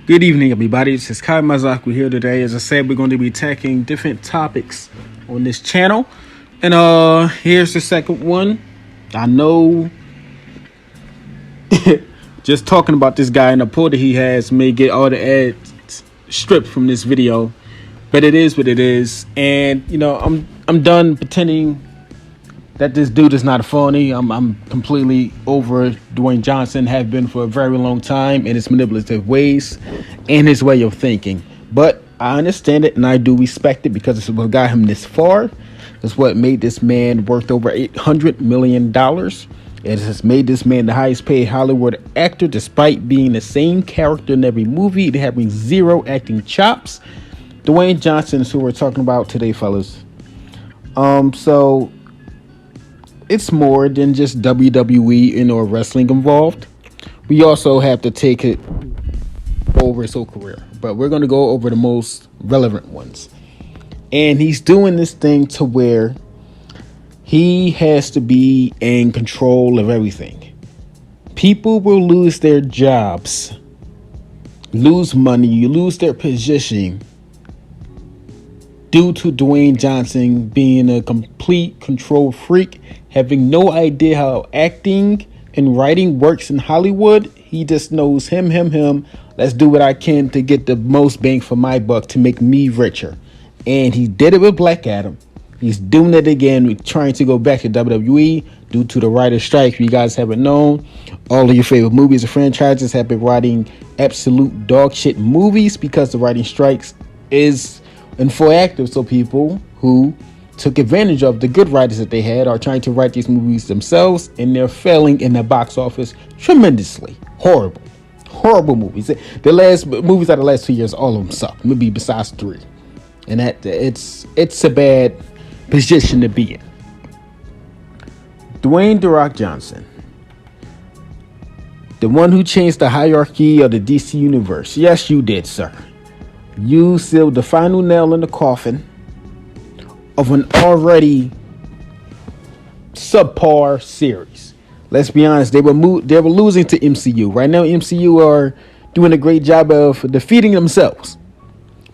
Good evening, everybody. This is Kai Mazaku here today. As I said, we're going to be tackling different topics on this channel. And here's the second one. I know just talking about this guy and the pull that he has may get all the ads stripped from this video. But it is what it is. And I'm done pretending that this dude is not a phony. I'm completely over Dwayne Johnson, have been for a very long time, and his manipulative ways and his way of thinking. But I understand it and I do respect it because it's what got him this far. It's what made this man worth over $800 million. It has made this man the highest paid Hollywood actor despite being the same character in every movie and having zero acting chops. Dwayne Johnson is who we're talking about today, fellas. So it's more than just WWE or wrestling involved. We also have to take it over his whole career, but we're going to go over the most relevant ones. And he's doing this thing to where he has to be in control of everything. People will lose their jobs, lose money, lose their position due to Dwayne Johnson being a complete control freak, having no idea how acting and writing works in Hollywood. He just knows him. Let's do what I can to get the most bang for my buck to make me richer. And he did it with Black Adam. He's doing it again, trying to go back to WWE due to the writer's strike. If you guys haven't known, all of your favorite movies and franchises have been writing absolute dog shit movies because the writing strikes is in full active. So people who took advantage of the good writers that they had are trying to write these movies themselves, and they're failing in the box office tremendously. Horrible movies. The last movies out of the last 2 years, all of them suck. Maybe besides 3, and that it's a bad position to be in. Dwayne "The Rock" Johnson, the one who changed the hierarchy of the DC universe. Yes, you did, sir. You sealed the final nail in the coffin of an already subpar series. Let's be honest, they were losing to MCU. Right now, MCU are doing a great job of defeating themselves.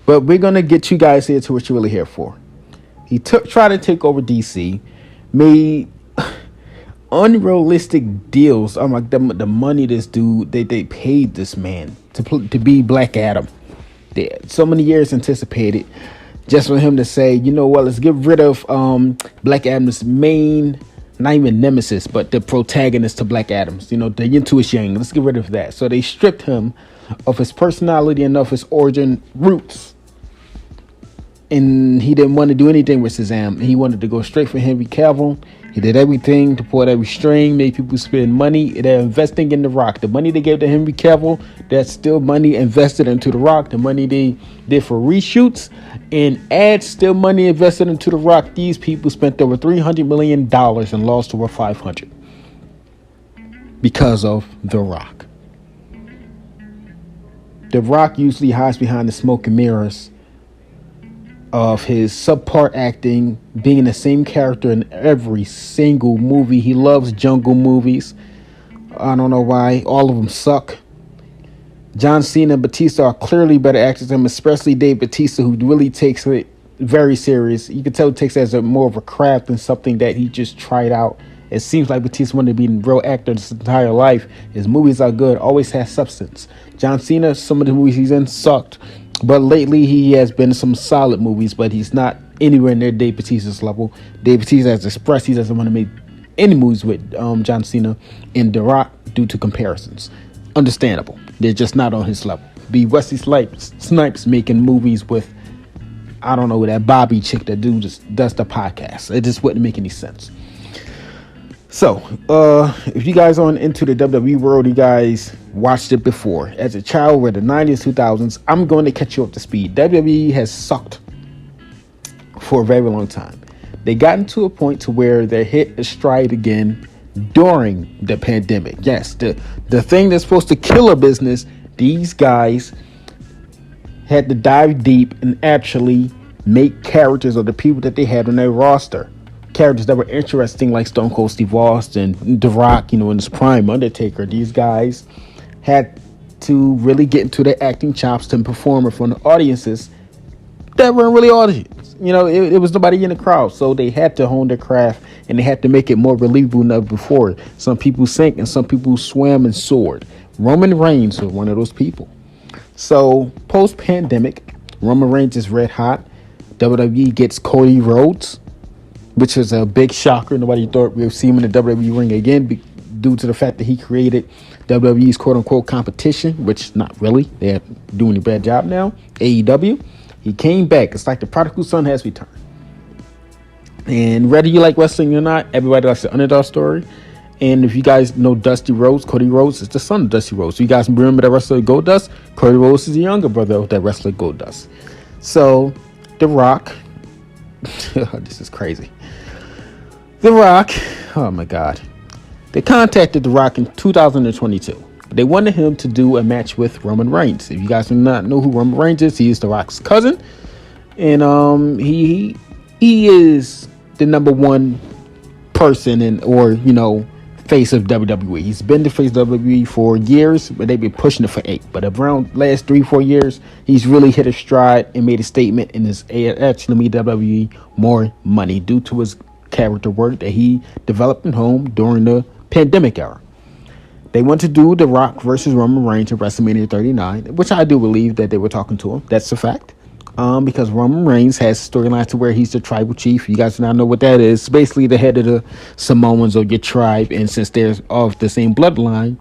But we're gonna get you guys here to what you're really here for. He tried to take over DC, made unrealistic deals. I'm like, the money this dude they paid this man to be Black Adam. So many years anticipated just for him to say, you know what, let's get rid of Black Adam's main, not even nemesis, but the protagonist to Black Adam's, the yin to his yang. Let's get rid of that. So they stripped him of his personality and of his origin roots. And he didn't want to do anything with Shazam. He wanted to go straight for Henry Cavill. He did everything to pull every string, made people spend money. They're investing in The Rock. The money they gave to Henry Cavill, that's still money invested into The Rock. The money they did for reshoots and ads, still money invested into The Rock. These people spent over $300 million and lost over $500 because of The Rock. The Rock usually hides behind the smoke and mirrors of his subpar acting, being the same character in every single movie. He loves jungle movies. I don't know why. All of them suck. John Cena and Batista are clearly better actors than him, especially Dave Batista, who really takes it very serious. You can tell he takes it as more of a craft than something that he just tried out. It seems like Batista wanted to be a real actor his entire life. His movies are good, always has substance. John Cena, some of the movies he's in sucked. But lately, he has been in some solid movies, but he's not anywhere near Dave Bautista's level. Dave Bautista has expressed he doesn't want to make any movies with John Cena and The Rock due to comparisons. Understandable. They're just not on his level. Be Wesley Snipes making movies with, I don't know, that Bobby chick that dude just does the podcast. It just wouldn't make any sense. So, if you guys aren't into the WWE world, you guys watched it before. As a child, where the 90s, 2000s, I'm going to catch you up to speed. WWE has sucked for a very long time. They got into a point to where they hit a stride again during the pandemic. Yes, the thing that's supposed to kill a business, these guys had to dive deep and actually make characters of the people that they had on their roster. Characters that were interesting, like Stone Cold Steve Austin, The Rock, in his prime, Undertaker. These guys had to really get into their acting chops to perform in front of audiences that weren't really audience. It was nobody in the crowd, so they had to hone their craft and they had to make it more believable than ever before. Some people sank and some people swam and soared. Roman Reigns was one of those people. So post-pandemic, Roman Reigns is red hot. WWE gets Cody Rhodes, which is a big shocker. Nobody thought we would see him in the WWE ring again due to the fact that he created WWE's quote-unquote competition, which not really. They're doing a bad job now. AEW. He came back. It's like the prodigal son has returned. And whether you like wrestling or not, everybody likes the underdog story. And if you guys know Dusty Rhodes, Cody Rhodes is the son of Dusty Rhodes. So you guys remember that wrestler Goldust? Cody Rhodes is the younger brother of that wrestler Goldust. So The Rock, this is crazy. The Rock, oh my God. They contacted The Rock in 2022. They wanted him to do a match with Roman Reigns. If you guys do not know who Roman Reigns is, he is The Rock's cousin. And he is the number one person face of WWE. He's been the face of WWE for years, but they've been pushing it for 8. But around last 3-4 years, he's really hit a stride and made a statement and is actually made WWE more money due to his character work that he developed at home during the pandemic era. They want to do The Rock versus Roman Reigns at WrestleMania 39, which I do believe that they were talking to him. That's a fact. Because Roman Reigns has storylines to where he's the tribal chief. You guys do not know what that is. Basically the head of the Samoans or your tribe. And since they're of the same bloodline,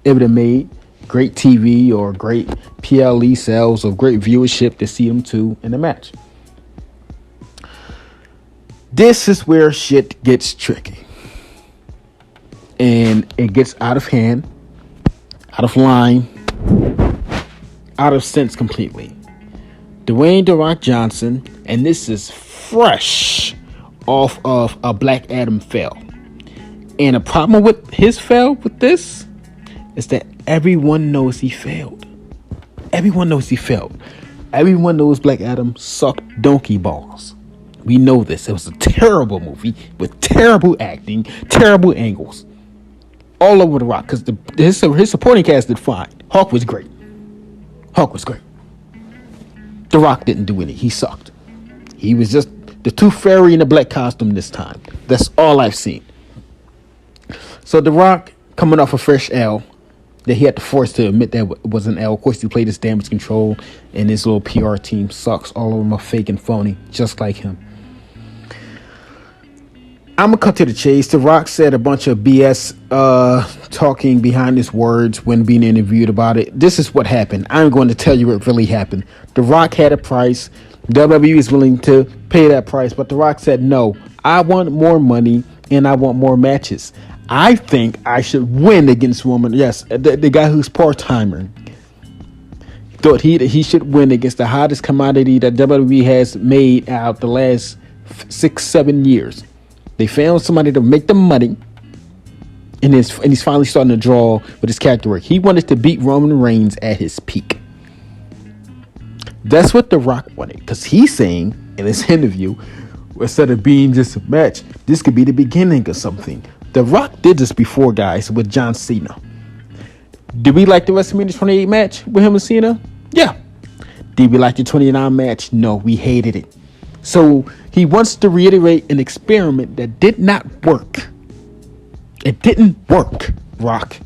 it would have made great TV or great PLE sales or great viewership to see them two in a match. This is where shit gets tricky. And it gets out of hand, out of line, out of sense completely. Dwayne "The Rock" Johnson, and this is fresh off of a Black Adam fail. And the problem with his fail with this is that everyone knows he failed. Everyone knows he failed. Everyone knows Black Adam sucked donkey balls. We know this. It was a terrible movie with terrible acting, terrible angles. All over The Rock, because his supporting cast did fine. Hulk was great. The Rock didn't do any. He sucked. He was just the tooth fairy in a black costume this time. That's all I've seen. So The Rock, coming off a fresh L, that he had to force to admit that it was an L. Of course, he played his damage control, and his little PR team sucks. All of them are fake and phony, just like him. I'm going to cut to the chase. The Rock said a bunch of BS talking behind his words when being interviewed about it. This is what happened. I'm going to tell you what really happened. The Rock had a price. WWE is willing to pay that price. But The Rock said, no, I want more money and I want more matches. I think I should win against Roman. Yes, the guy who's part-timer. Thought he should win against the hottest commodity that WWE has made out the last 6-7 years. They found somebody to make them money, and he's finally starting to draw with his character work. He wanted to beat Roman Reigns at his peak. That's what The Rock wanted, because he's saying in this interview, instead of being just a match, this could be the beginning of something. The Rock did this before, guys, with John Cena. Did we like the WrestleMania 28 match with him and Cena? Yeah. Did we like the 29 match? No, we hated it. So he wants to reiterate an experiment that did not work. It didn't work, Rock.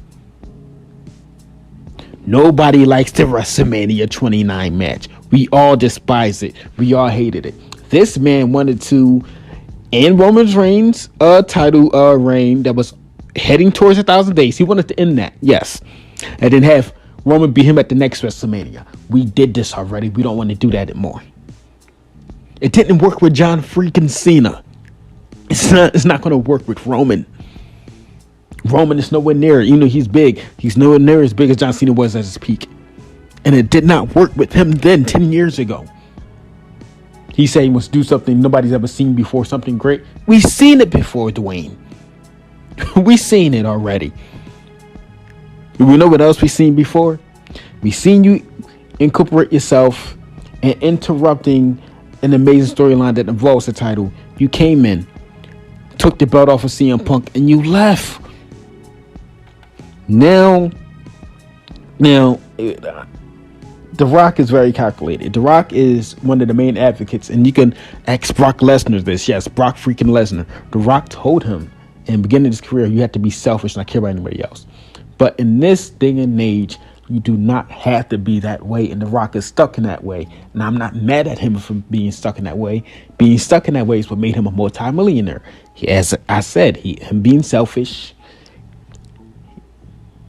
Nobody likes the WrestleMania 29 match. We all despise it. We all hated it. This man wanted to end Roman Reigns' title reign that was heading towards 1,000 days. He wanted to end that, yes. And then have Roman beat him at the next WrestleMania. We did this already. We don't want to do that anymore. It didn't work with John freaking Cena. It's not going to work with Roman. Roman is nowhere near. He's big. He's nowhere near as big as John Cena was at his peak. And it did not work with him then, 10 years ago. He said he wants to do something nobody's ever seen before, something great. We've seen it before, Dwayne. We've seen it already. We know what else we've seen before? We've seen you incorporate yourself and interrupting an amazing storyline that involves the title. You came in, took the belt off of CM Punk, and you left. Now The Rock is very calculated. The Rock is one of the main advocates, and you can ask Brock Lesnar this. Yes, Brock freaking Lesnar. The Rock told him in the beginning of his career, you have to be selfish and not care about anybody else. But in this day and age, you do not have to be that way, and The Rock is stuck in that way. And I'm not mad at him for being stuck in that way. Being stuck in that way is what made him a multi-millionaire. As I said, him being selfish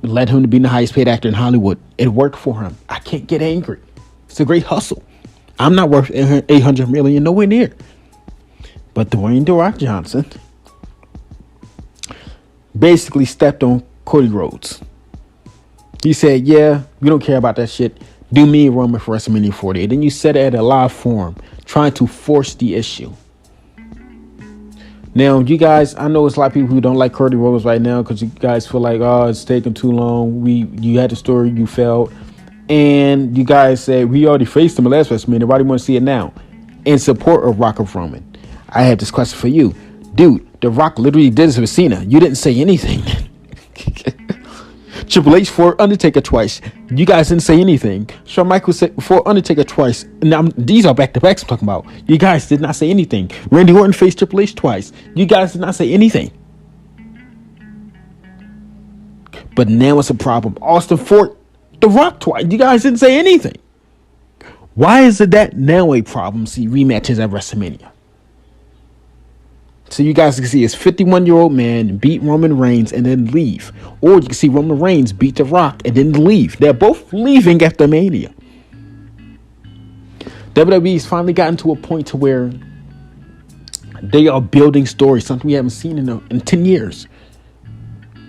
led him to being the highest paid actor in Hollywood. It worked for him. I can't get angry. It's a great hustle. I'm not worth $800 million, nowhere near. But Dwayne "The Rock" Johnson basically stepped on Cody Rhodes. He said, yeah, we don't care about that shit. Do me and Roman for WrestleMania 40. And then you said it at a live forum, trying to force the issue. Now, you guys, I know it's a lot of people who don't like Cody Rhodes right now because you guys feel like, oh, it's taking too long. You had the story, you failed. And you guys said, we already faced him last WrestleMania. Why do you want to see it now? In support of Rock of Roman. I have this question for you. Dude, The Rock literally did this with Cena. You didn't say anything. Triple H for Undertaker twice. You guys didn't say anything. Shawn Michaels said for Undertaker twice. Now these are back to backs I'm talking about. You guys did not say anything. Randy Orton faced Triple H twice. You guys did not say anything. But now it's a problem. Austin fought The Rock twice. You guys didn't say anything. Why is it that now a problem? See rematches at WrestleMania. So you guys can see his 51-year-old man beat Roman Reigns and then leave. Or you can see Roman Reigns beat The Rock and then leave. They're both leaving after Mania. WWE's finally gotten to a point to where they are building stories, something we haven't seen in 10 years.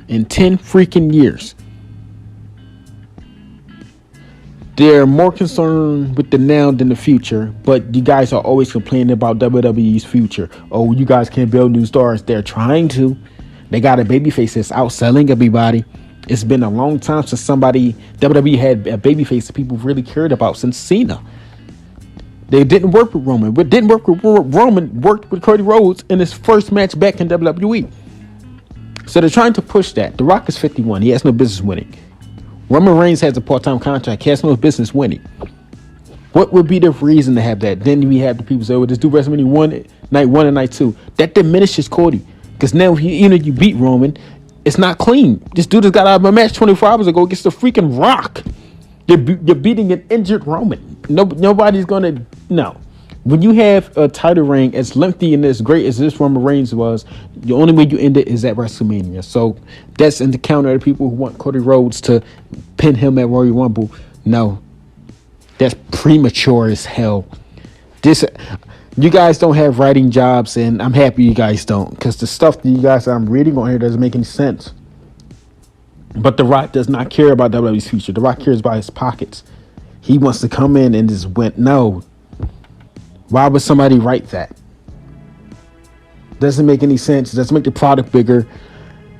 In 10 freaking years. They're more concerned with the now than the future, but you guys are always complaining about WWE's future. Oh, you guys can't build new stars. They're trying to. They got a babyface that's outselling everybody. It's been a long time since WWE had a babyface that people really cared about since Cena. They didn't work with Roman. What didn't work with Roman worked with Cody Rhodes in his first match back in WWE. So they're trying to push that. The Rock is 51. He has no business winning. Roman Reigns has a part-time contract. He has no business winning. What would be the reason to have that? Then we have the people say, well, just do WrestleMania night 1 and night 2. That diminishes Cody. Because now, you beat Roman, it's not clean. This dude just got out of a match 24 hours ago against the freaking Rock. You're beating an injured Roman. Nobody's going to... No. When you have a title reign as lengthy and as great as this Roman Reigns was, the only way you end it is at WrestleMania. So that's in the counter of people who want Cody Rhodes to pin him at Royal Rumble. No, that's premature as hell. You guys don't have writing jobs, and I'm happy you guys don't, because the stuff that you guys I'm reading on here doesn't make any sense. But The Rock does not care about WWE's future. The Rock cares about his pockets. He wants to come in and just went, no. Why would somebody write that? Doesn't make any sense. It doesn't make the product bigger.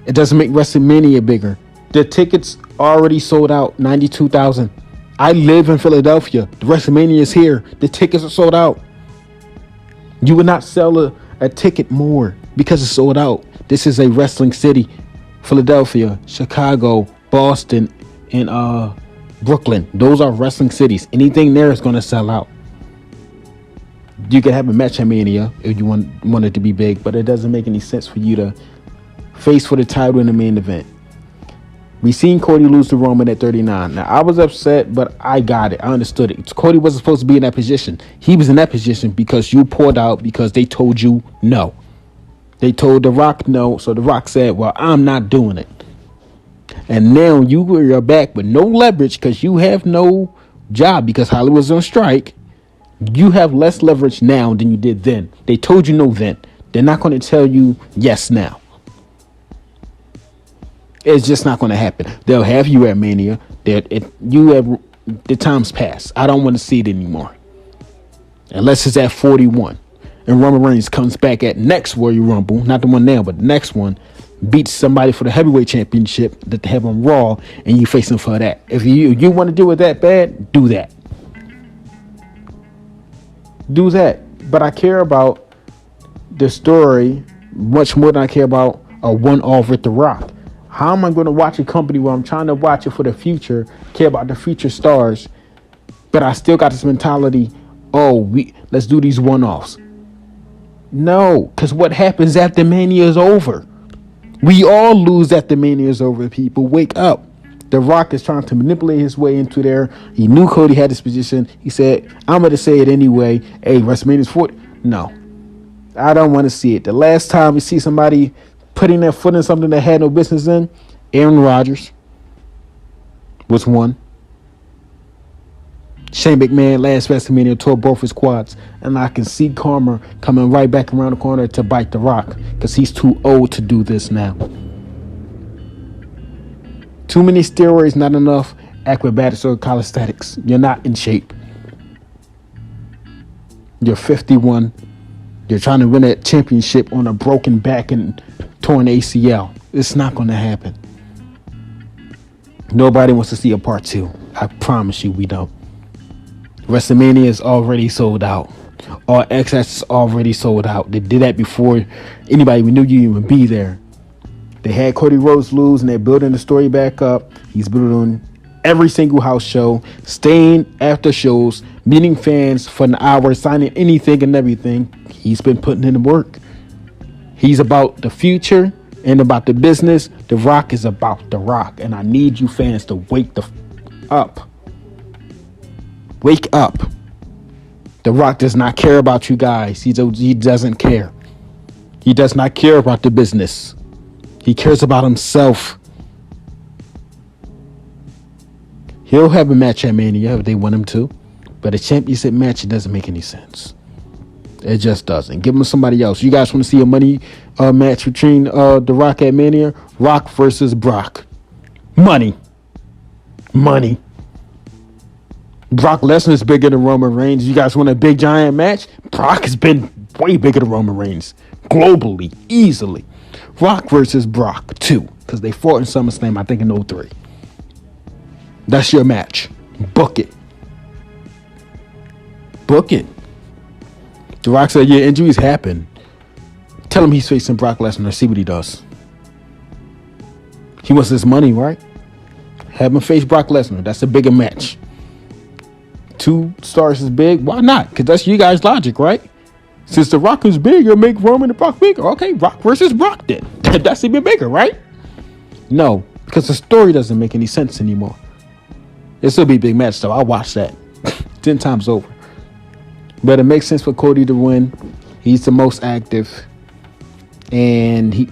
It doesn't make WrestleMania bigger. The tickets already sold out, 92,000. I live in Philadelphia. The WrestleMania is here. The tickets are sold out. You would not sell a ticket more because it's sold out. This is a wrestling city. Philadelphia, Chicago, Boston, and Brooklyn. Those are wrestling cities. Anything there is going to sell out. You can have a match at Mania if you want it to be big, but it doesn't make any sense for you to face for the title in the main event. We seen Cody lose to Roman at 39. Now, I was upset, but I got it. I understood it. Cody wasn't supposed to be in that position. He was in that position because you pulled out because they told you no. They told The Rock no, so The Rock said, well, I'm not doing it. And now you are back with no leverage because you have no job because Hollywood's on strike. You have less leverage now than you did then. They told you no then. They're not going to tell you yes now. It's just not going to happen. They'll have you at Mania. The time's passed. I don't want to see it anymore. Unless it's at 41. And Roman Reigns comes back at next Royal Rumble. Not the one now, but the next one. Beats somebody for the heavyweight championship that they have on Raw. And you face them for that. If you want to do it that bad, do that. Do that. But I care about the story much more than I care about a one-off with The Rock. How am I going to watch a company where I'm trying to watch it for the future, care about the future stars, but I still got this mentality, let's do these one-offs. No, because what happens after Mania is over? We all lose after Mania is over, people. Wake up. The Rock is trying to manipulate his way into there. He knew Cody had this position. He said, I'm going to say it anyway. Hey, WrestleMania's 40. No, I don't want to see it. The last time we see somebody putting their foot in something that had no business in, Aaron Rodgers was one. Shane McMahon last WrestleMania tore both his quads, and I can see karma coming right back around the corner to bite The Rock because he's too old to do this now. Too many steroids, not enough acrobatics or calisthenics. You're not in shape. You're 51. You're trying to win a championship on a broken back and torn ACL. It's not going to happen. Nobody wants to see a part 2. I promise you we don't. WrestleMania is already sold out. All Access is already sold out. They did that before anybody knew you even be there. They had Cody Rhodes lose, and they're building the story back up. He's building every single house show, staying after shows, meeting fans for an hour, signing anything and everything. He's been putting in the work. He's about the future and about the business. The Rock is about The Rock, and I need you fans to wake up. Wake up. The Rock does not care about you guys. He doesn't care. He does not care about the business. He cares about himself. He'll have a match at Mania if they want him to. But a championship match, it doesn't make any sense. It just doesn't. Give him somebody else. You guys want to see a money match between The Rock at Mania? Rock versus Brock. Money. Brock Lesnar is bigger than Roman Reigns. You guys want a big giant match? Brock has been way bigger than Roman Reigns. Globally. Easily. Rock versus Brock 2. Because they fought in SummerSlam, I think in 03. That's your match. Book it. The Rock said, yeah, injuries happen. Tell him he's facing Brock Lesnar. See what he does. He wants his money, right? Have him face Brock Lesnar. That's a bigger match. 2 stars is big. Why not? Because that's you guys' logic, right? Since The Rock is big, you'll make Roman and Brock bigger. Okay, Rock versus Brock then. That's even bigger, right? No, because the story doesn't make any sense anymore. It'll still be a big match, though. I'll watch that 10 times over. But it makes sense for Cody to win. He's the most active. And he,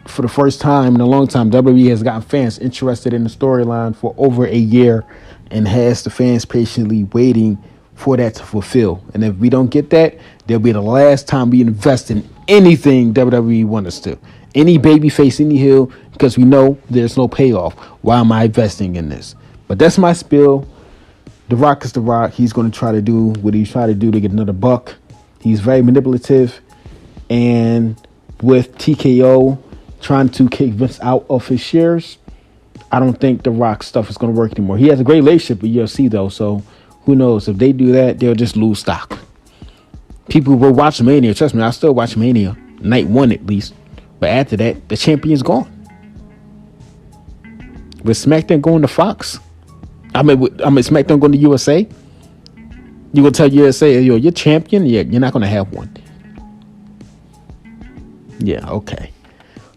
for the first time in a long time, WWE has gotten fans interested in the storyline for over a year and has the fans patiently waiting for that to fulfill. And if we don't get that, there'll be the last time we invest in anything WWE wants us to. Any babyface, any heel, because we know there's no payoff. Why am I investing in this? But that's my spiel. The Rock is The Rock. He's going to try to do what he's trying to do to get another buck. He's very manipulative. And with TKO trying to kick Vince out of his shares, I don't think The Rock stuff is going to work anymore. He has a great relationship with UFC, though, so who knows? If they do that, they'll just lose stock. People will watch Mania. Trust me, I still watch Mania. Night 1, at least. But after that, the champion's gone. With SmackDown going to Fox, SmackDown going to USA, you will tell USA, yo, you're champion? Yeah, you're not going to have one. Yeah, okay.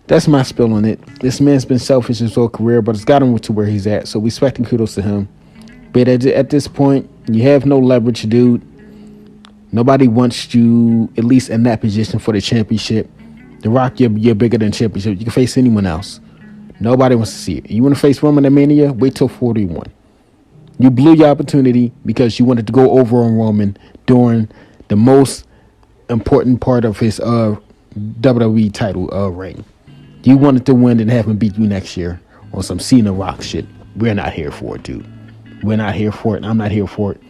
That's my spill on it. This man's been selfish his whole career, but it's got him to where he's at. So we expecting kudos to him. But at this point, you have no leverage, dude. Nobody wants you, at least in that position, for the championship. The Rock, you're bigger than championship. You can face anyone else. Nobody wants to see it. You want to face Roman at Mania? Wait till 41. You blew your opportunity because you wanted to go over on Roman during the most important part of his WWE title reign. You wanted to win and have him beat you next year on some Cena Rock shit. We're not here for it, dude. We're not here for it. I'm not here for it.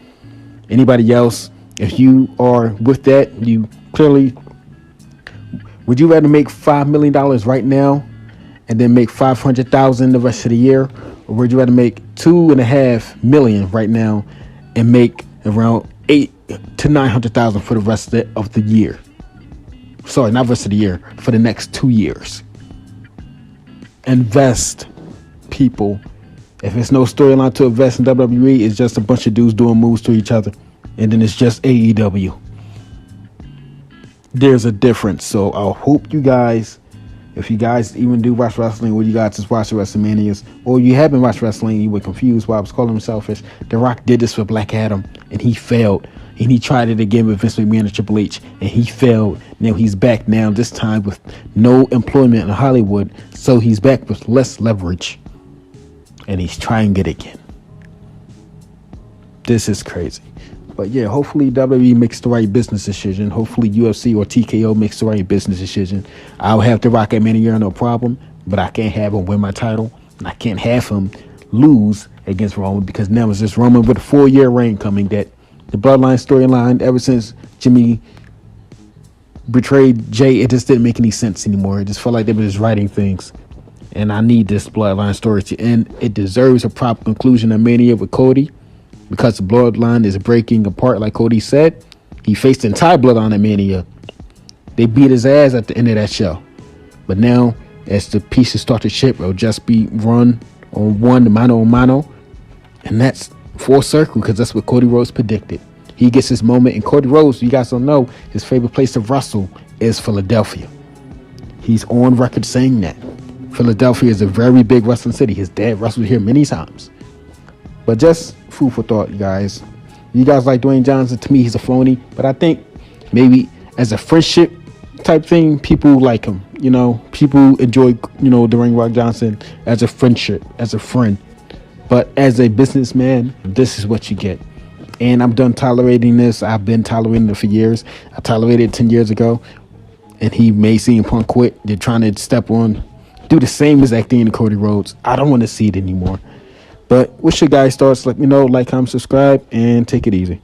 Anybody else, if you are with that, you clearly, would you rather make $5 million right now and then make $500,000 the rest of the year? Or would you rather make $2.5 million right now and make around $800,000 to $900,000 for the rest of the year? Sorry, not rest of the year, for the next 2 years. invest, people. If it's no storyline to invest in WWE, it's just a bunch of dudes doing moves to each other. And then it's just AEW. There's a difference. So I hope you guys, if you guys even do watch wrestling, or you guys just watch the WrestleManias, or you haven't watched wrestling, you were confused why I was calling him selfish. The Rock did this for Black Adam, and he failed. And he tried it again with Vince McMahon and Triple H, and he failed. Now he's back now, this time with no employment in Hollywood. So he's back with less leverage. And he's trying it again. This is crazy. But yeah, hopefully WWE makes the right business decision. Hopefully UFC or TKO makes the right business decision. I'll have The Rock at Mania, no problem. But I can't have him win my title. And I can't have him lose against Roman, because now it's just Roman with a 4-year reign coming. That the Bloodline storyline, ever since Jimmy betrayed Jay, it just didn't make any sense anymore. It just felt like they were just writing things. And I need this Bloodline story to end. It deserves a proper conclusion of Mania with Cody, because the Bloodline is breaking apart. Like Cody said, he faced the entire Bloodline at Mania. They beat his ass at the end of that show. But now, as the pieces start to ship, it'll just be run on one, mano a mano. And that's full circle, because that's what Cody Rhodes predicted. He gets his moment. And Cody Rhodes, you guys don't know, his favorite place to wrestle is Philadelphia. He's on record saying that. Philadelphia is a very big wrestling city. His dad wrestled here many times. But just food for thought, you guys. You guys like Dwayne Johnson? To me, he's a phony. But I think maybe as a friendship type thing, people like him. You know, people enjoy, Dwayne Rock Johnson as a friendship, as a friend. But as a businessman, this is what you get. And I'm done tolerating this. I've been tolerating it for years. I tolerated it 10 years ago. And he made CM Punk quit. They're trying to do the same exact thing to Cody Rhodes. I don't want to see it anymore. But what's your guys' thoughts? Let me know, like, comment, subscribe, and take it easy.